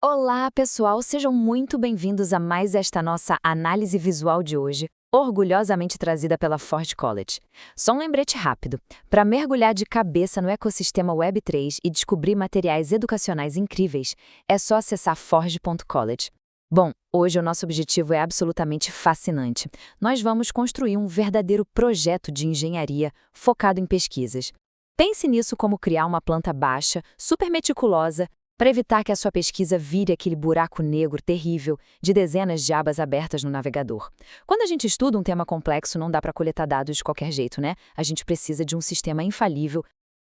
Olá, pessoal, sejam muito bem-vindos a mais esta nossa análise visual de hoje, orgulhosamente trazida pela Ford College. Só um lembrete rápido: para mergulhar de cabeça no ecossistema Web3 e descobrir materiais educacionais incríveis, é só acessar forge.college. Bom, hoje o nosso objetivo é absolutamente fascinante. Nós vamos construir um verdadeiro projeto de engenharia focado em pesquisas. Pense nisso como criar uma planta baixa, super meticulosa, para evitar que a sua pesquisa vire aquele buraco negro terrível de dezenas de abas abertas no navegador. Quando a gente estuda um tema complexo, não dá para coletar dados de qualquer jeito, né? A gente precisa de um sistema infalível.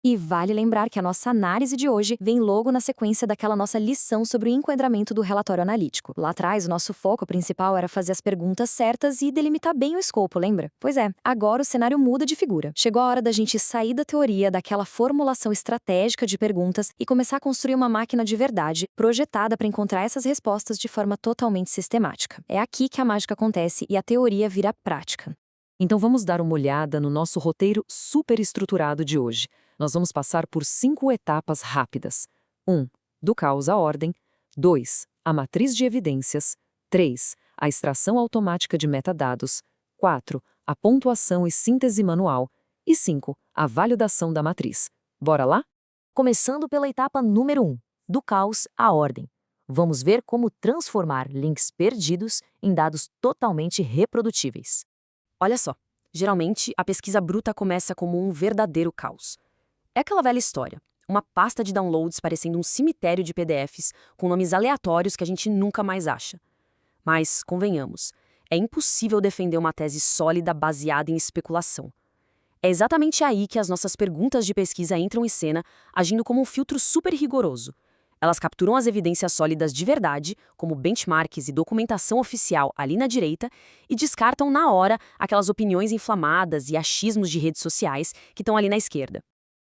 E vale lembrar que a nossa análise de hoje vem logo na sequência daquela nossa lição sobre o enquadramento do relatório analítico. Lá atrás, o nosso foco principal era fazer as perguntas certas e delimitar bem o escopo, lembra? Pois é, agora o cenário muda de figura. Chegou a hora da gente sair da teoria daquela formulação estratégica de perguntas e começar a construir uma máquina de verdade, projetada para encontrar essas respostas de forma totalmente sistemática. É aqui que a mágica acontece e a teoria vira prática. Então vamos dar uma olhada no nosso roteiro super estruturado de hoje. Nós vamos passar por 5 etapas rápidas. 1. Do caos à ordem. 2. A matriz de evidências. 3. A extração automática de metadados. 4. A pontuação e síntese manual. E 5. A validação da matriz. Bora lá? Começando pela etapa número 1, do caos à ordem. Vamos ver como transformar links perdidos em dados totalmente reprodutíveis. Olha só, geralmente a pesquisa bruta começa como um verdadeiro caos. É aquela velha história, uma pasta de downloads parecendo um cemitério de PDFs com nomes aleatórios que a gente nunca mais acha. Mas, convenhamos, é impossível defender uma tese sólida baseada em especulação. É exatamente aí que as nossas perguntas de pesquisa entram em cena, agindo como um filtro super rigoroso. Elas capturam as evidências sólidas de verdade, como benchmarks e documentação oficial ali na direita, e descartam na hora aquelas opiniões inflamadas e achismos de redes sociais que estão ali na esquerda.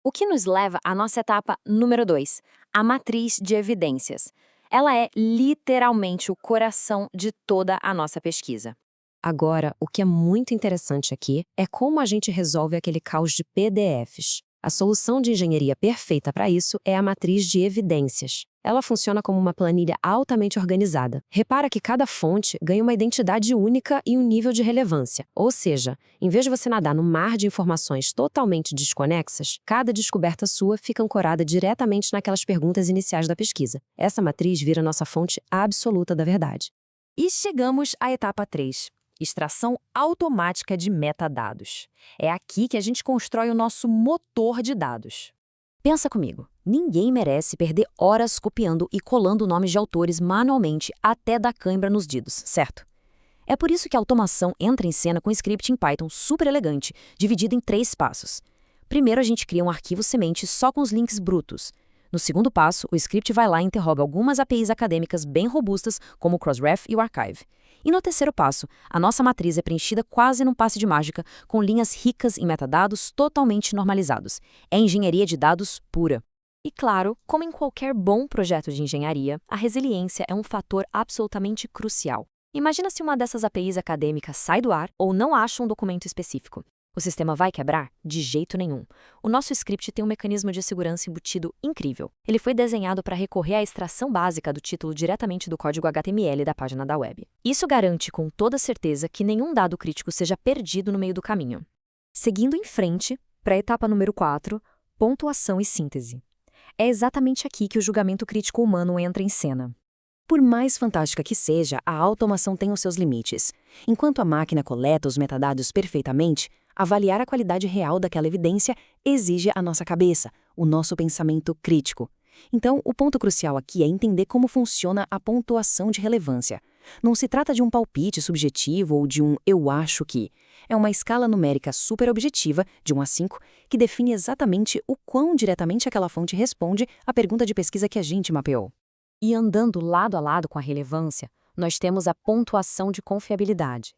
O que nos leva à nossa etapa número 2, a matriz de evidências. Ela é literalmente o coração de toda a nossa pesquisa. Agora, o que é muito interessante aqui é como a gente resolve aquele caos de PDFs. A solução de engenharia perfeita para isso é a matriz de evidências. Ela funciona como uma planilha altamente organizada. Repara que cada fonte ganha uma identidade única e um nível de relevância. Ou seja, em vez de você nadar no mar de informações totalmente desconexas, cada descoberta sua fica ancorada diretamente naquelas perguntas iniciais da pesquisa. Essa matriz vira nossa fonte absoluta da verdade. E chegamos à etapa 3. Extração automática de metadados. É aqui que a gente constrói o nosso motor de dados. Pensa comigo, ninguém merece perder horas copiando e colando nomes de autores manualmente até dar cãibra nos dedos, certo? É por isso que a automação entra em cena com um script em Python super elegante, dividido em 3 passos. Primeiro, a gente cria um arquivo semente só com os links brutos. No segundo passo, o script vai lá e interroga algumas APIs acadêmicas bem robustas, como o Crossref e o Archive. E no terceiro passo, a nossa matriz é preenchida quase num passe de mágica, com linhas ricas em metadados totalmente normalizados. É engenharia de dados pura. E claro, como em qualquer bom projeto de engenharia, a resiliência é um fator absolutamente crucial. Imagina se uma dessas APIs acadêmicas sai do ar ou não acha um documento específico. O sistema vai quebrar? De jeito nenhum. O nosso script tem um mecanismo de segurança embutido incrível. Ele foi desenhado para recorrer à extração básica do título diretamente do código HTML da página da web. Isso garante com toda certeza que nenhum dado crítico seja perdido no meio do caminho. Seguindo em frente, para a etapa número 4, pontuação e síntese. É exatamente aqui que o julgamento crítico humano entra em cena. Por mais fantástica que seja, a automação tem os seus limites. Enquanto a máquina coleta os metadados perfeitamente, avaliar a qualidade real daquela evidência exige a nossa cabeça, o nosso pensamento crítico. Então, o ponto crucial aqui é entender como funciona a pontuação de relevância. Não se trata de um palpite subjetivo ou de um eu acho que. É uma escala numérica super objetiva, de 1 a 5, que define exatamente o quão diretamente aquela fonte responde à pergunta de pesquisa que a gente mapeou. E andando lado a lado com a relevância, nós temos a pontuação de confiabilidade.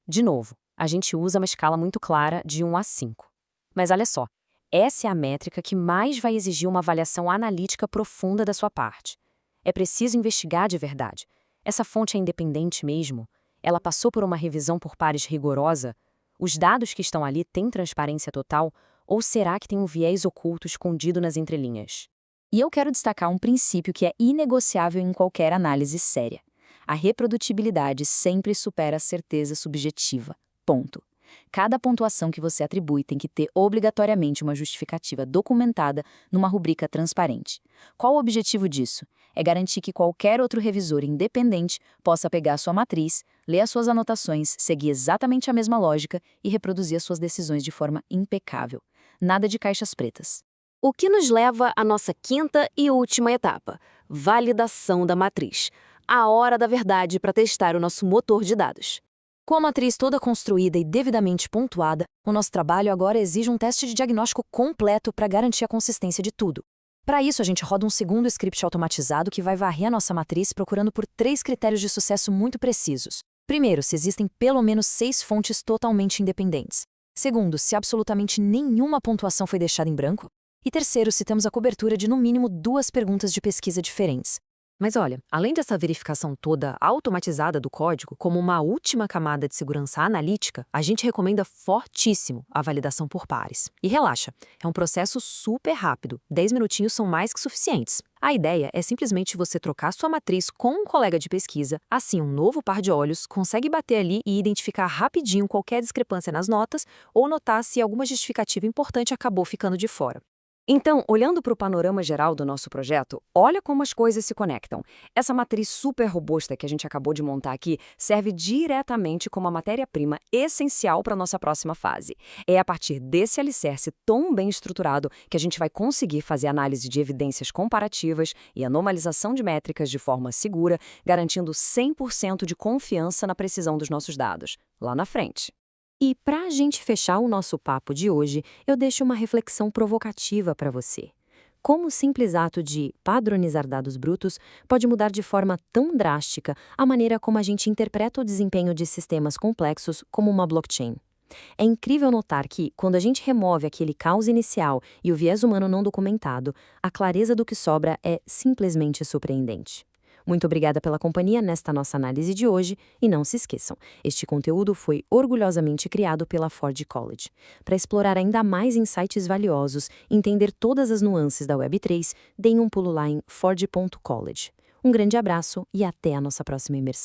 De novo, a gente usa uma escala muito clara de 1 a 5. Mas olha só, essa é a métrica que mais vai exigir uma avaliação analítica profunda da sua parte. É preciso investigar de verdade. Essa fonte é independente mesmo? Ela passou por uma revisão por pares rigorosa? Os dados que estão ali têm transparência total? Ou será que tem um viés oculto escondido nas entrelinhas? E eu quero destacar um princípio que é inegociável em qualquer análise séria. A reprodutibilidade sempre supera a certeza subjetiva. Ponto. Cada pontuação que você atribui tem que ter obrigatoriamente uma justificativa documentada numa rubrica transparente. Qual o objetivo disso? É garantir que qualquer outro revisor independente possa pegar sua matriz, ler as suas anotações, seguir exatamente a mesma lógica e reproduzir as suas decisões de forma impecável. Nada de caixas pretas. O que nos leva à nossa quinta e última etapa, validação da matriz. A hora da verdade para testar o nosso motor de dados. Com a matriz toda construída e devidamente pontuada, o nosso trabalho agora exige um teste de diagnóstico completo para garantir a consistência de tudo. Para isso, a gente roda um segundo script automatizado que vai varrer a nossa matriz procurando por 3 critérios de sucesso muito precisos. Primeiro, se existem pelo menos 6 fontes totalmente independentes. Segundo, se absolutamente nenhuma pontuação foi deixada em branco. E terceiro, se temos a cobertura de no mínimo 2 perguntas de pesquisa diferentes. Mas olha, além dessa verificação toda automatizada do código, como uma última camada de segurança analítica, a gente recomenda fortíssimo a validação por pares. E relaxa, é um processo super rápido, 10 minutinhos são mais que suficientes. A ideia é simplesmente você trocar sua matriz com um colega de pesquisa, assim um novo par de olhos consegue bater ali e identificar rapidinho qualquer discrepância nas notas ou notar se alguma justificativa importante acabou ficando de fora. Então, olhando para o panorama geral do nosso projeto, olha como as coisas se conectam. Essa matriz super robusta que a gente acabou de montar aqui serve diretamente como a matéria-prima essencial para a nossa próxima fase. É a partir desse alicerce tão bem estruturado que a gente vai conseguir fazer análise de evidências comparativas e a normalização de métricas de forma segura, garantindo 100% de confiança na precisão dos nossos dados, lá na frente. E para a gente fechar o nosso papo de hoje, eu deixo uma reflexão provocativa para você. Como o simples ato de padronizar dados brutos pode mudar de forma tão drástica a maneira como a gente interpreta o desempenho de sistemas complexos como uma blockchain? É incrível notar que, quando a gente remove aquele caos inicial e o viés humano não documentado, a clareza do que sobra é simplesmente surpreendente. Muito obrigada pela companhia nesta nossa análise de hoje e não se esqueçam, este conteúdo foi orgulhosamente criado pela Ford College. Para explorar ainda mais insights valiosos e entender todas as nuances da Web3, deem um pulo lá em ford.college. Um grande abraço e até a nossa próxima imersão.